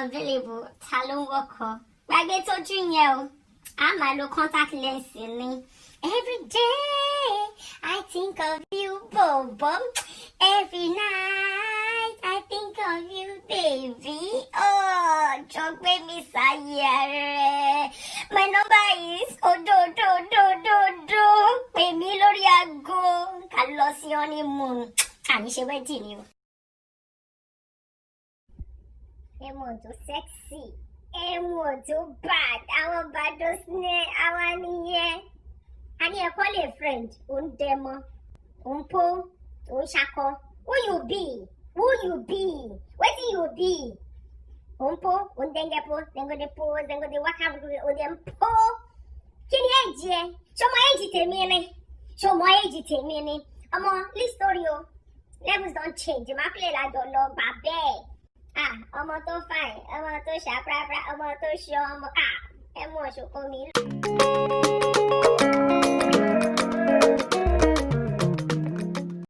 available. Talon Walker. I get to junior. I'm a low contact lens in me. Every day I think of you, Bobo. Every night I think of you, baby. Oh, joke baby, sayare. My number is do. Baby, Loria go. Calosioni moon. And she went in you. Emo too sexy. Emo too bad. Our bad snake. Our near. And you call a friend. Demo. Po. Shako. Who you be? What do you be? Po. Dengepo. Dengo de po. Dengo de waka. Udem po. Kini eje. Show my age te me. This story. Levels don't change. My play like don't know, babe. I'm to fine. I'm to sharp, I'm to show. I'm to show me.